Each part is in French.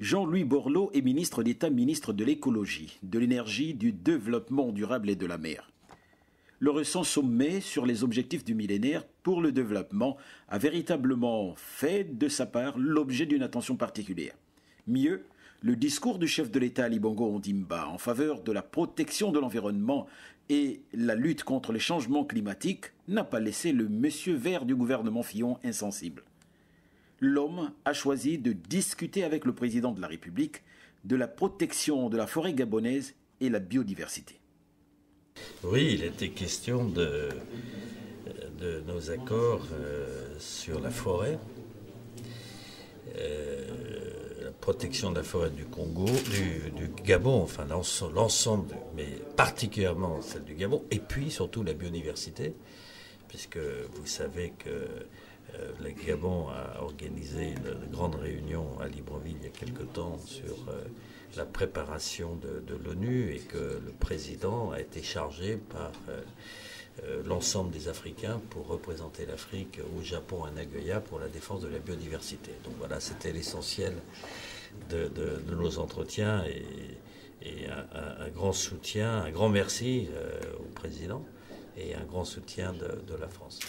Jean-Louis Borloo est ministre d'État, ministre de l'écologie, de l'énergie, du développement durable et de la mer. Le récent sommet sur les objectifs du millénaire pour le développement a véritablement fait de sa part l'objet d'une attention particulière. Mieux, le discours du chef de l'État Ali Bongo Ondimba en faveur de la protection de l'environnement et la lutte contre les changements climatiques n'a pas laissé le monsieur vert du gouvernement Fillon insensible. L'homme a choisi de discuter avec le président de la République de la protection de la forêt gabonaise et la biodiversité. Oui, il était question de nos accords sur la forêt, la protection de la forêt du Congo, du Gabon, enfin l'ensemble, mais particulièrement celle du Gabon, et puis surtout la biodiversité, puisque vous savez que le Gabon a organisé une grande réunion à Libreville il y a quelque temps sur la préparation de l'ONU et que le président a été chargé par l'ensemble des Africains pour représenter l'Afrique au Japon, à Nagoya, pour la défense de la biodiversité. Donc voilà, c'était l'essentiel de nos entretiens et un grand soutien, un grand merci au président et un grand soutien de la France.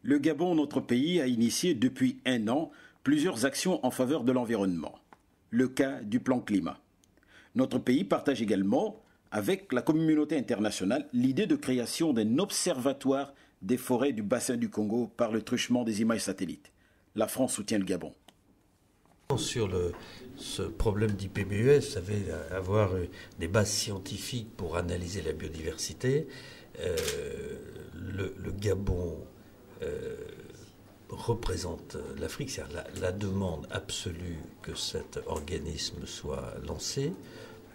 Le Gabon, notre pays, a initié depuis 1 an plusieurs actions en faveur de l'environnement. Le cas du plan climat. Notre pays partage également, avec la communauté internationale, l'idée de création d'un observatoire des forêts du bassin du Congo par le truchement des images satellites. La France soutient le Gabon. Sur ce problème d'IPBES, vous savez, avoir des bases scientifiques pour analyser la biodiversité, le Gabon représente l'Afrique, c'est-à-dire la demande absolue que cet organisme soit lancé.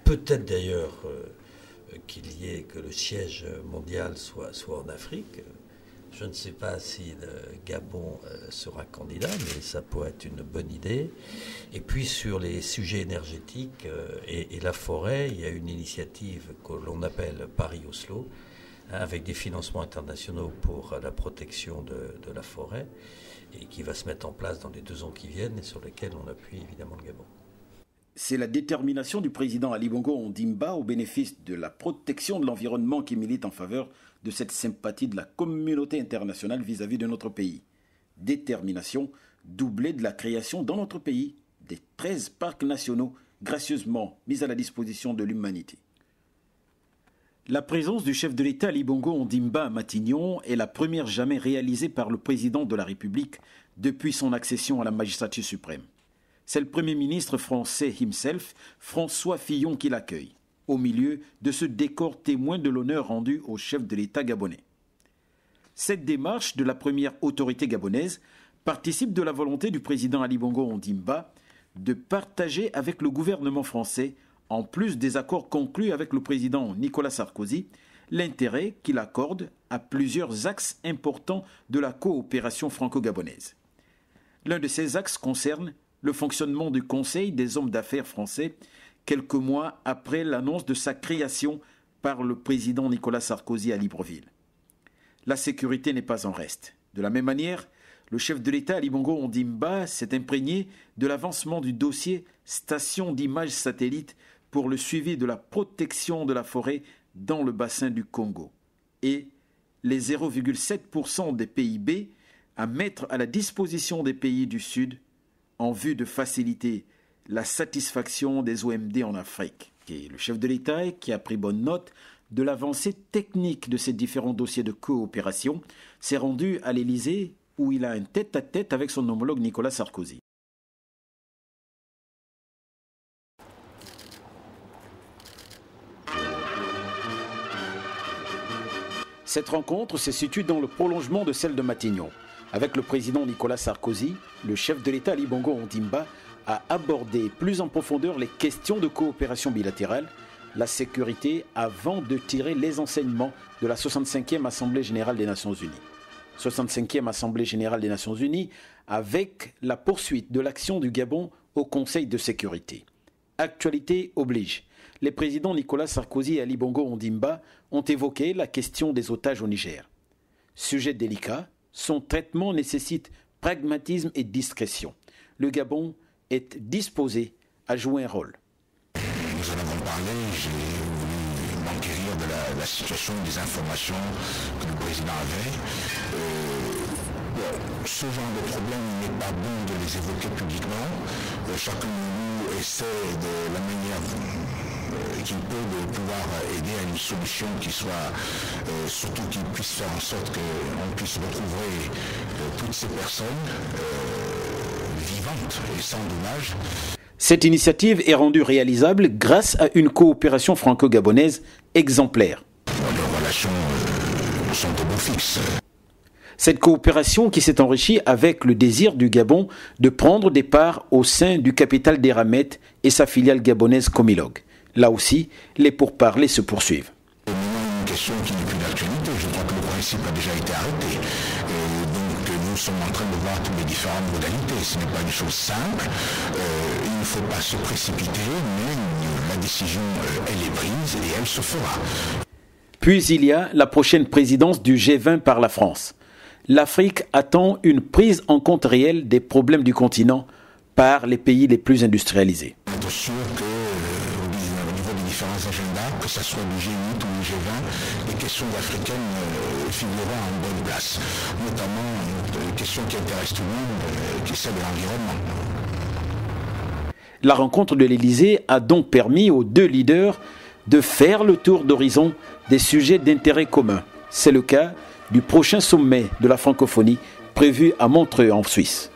Peut-être d'ailleurs que le siège mondial soit en Afrique. Je ne sais pas si le Gabon sera candidat, mais ça pourrait être une bonne idée. Et puis sur les sujets énergétiques et la forêt, il y a une initiative que l'on appelle Paris-Oslo, avec des financements internationaux pour la protection de la forêt, et qui va se mettre en place dans les 2 ans qui viennent, et sur lesquels on appuie évidemment le Gabon. C'est la détermination du président Ali Bongo Ondimba au bénéfice de la protection de l'environnement qui milite en faveur de cette sympathie de la communauté internationale vis-à-vis de notre pays. Détermination doublée de la création dans notre pays des 13 parcs nationaux gracieusement mis à la disposition de l'humanité. La présence du chef de l'État Ali Bongo Ondimba à Matignon est la première jamais réalisée par le président de la République depuis son accession à la magistrature suprême. C'est le Premier ministre français himself, François Fillon, qui l'accueille, au milieu de ce décor témoin de l'honneur rendu au chef de l'État gabonais. Cette démarche de la première autorité gabonaise participe de la volonté du président Ali Bongo Ondimba de partager avec le gouvernement français, en plus des accords conclus avec le président Nicolas Sarkozy, l'intérêt qu'il accorde à plusieurs axes importants de la coopération franco-gabonaise. L'un de ces axes concerne le fonctionnement du Conseil des hommes d'affaires français, quelques mois après l'annonce de sa création par le président Nicolas Sarkozy à Libreville. La sécurité n'est pas en reste. De la même manière, le chef de l'État Ali Bongo Ondimba s'est imprégné de l'avancement du dossier station d'images satellites pour le suivi de la protection de la forêt dans le bassin du Congo et les 0,7% des PIB à mettre à la disposition des pays du Sud en vue de faciliter la satisfaction des OMD en Afrique. Et le chef de l'État, qui a pris bonne note de l'avancée technique de ces différents dossiers de coopération, s'est rendu à l'Élysée où il a un tête-à-tête avec son homologue Nicolas Sarkozy. Cette rencontre se situe dans le prolongement de celle de Matignon. Avec le président Nicolas Sarkozy, le chef de l'État Ali Bongo Ondimba a abordé plus en profondeur les questions de coopération bilatérale, la sécurité, avant de tirer les enseignements de la 65e Assemblée générale des Nations unies. 65e Assemblée générale des Nations unies avec la poursuite de l'action du Gabon au Conseil de sécurité. Actualité oblige. Les présidents Nicolas Sarkozy et Ali Bongo Ondimba ont évoqué la question des otages au Niger. Sujet délicat, son traitement nécessite pragmatisme et discrétion. Le Gabon est disposé a joué un rôle. Nous en avons parlé, j'ai voulu m'enquérir de la situation, des informations que le président avait. Ce genre de problème, il n'est pas bon de les évoquer publiquement. Chacun de nous essaie de la manière qu'il peut de pouvoir aider à une solution qui soit, surtout qui puisse faire en sorte qu'on puisse retrouver toutes ces personnes vivantes et sans dommage. Cette initiative est rendue réalisable grâce à une coopération franco-gabonaise exemplaire. Les relations sont au beau fixe. Cette coopération qui s'est enrichie avec le désir du Gabon de prendre des parts au sein du capital d'Eramet et sa filiale gabonaise Comilog. Là aussi, les pourparlers se poursuivent. C'est une question qui n'est plus d'actualité. Je crois que le principe a déjà été arrêté. Donc nous sommes en train de voir toutes les différentes modalités. Ce n'est pas une chose simple. Il ne faut pas se précipiter, mais la décision, elle est prise et elle se fera. Puis il y a la prochaine présidence du G20 par la France. L'Afrique attend une prise en compte réelle des problèmes du continent par les pays les plus industrialisés. Je suis sûr qu'au niveau des différents agendas, que ce soit le G8 ou le G20, les questions africaines figureront en bonne place. Notamment une question qui intéresse tout le monde, qui est celle de l'environnement. La rencontre de l'Élysée a donc permis aux deux leaders de faire le tour d'horizon des sujets d'intérêt commun. C'est le cas du prochain sommet de la francophonie prévu à Montreux en Suisse.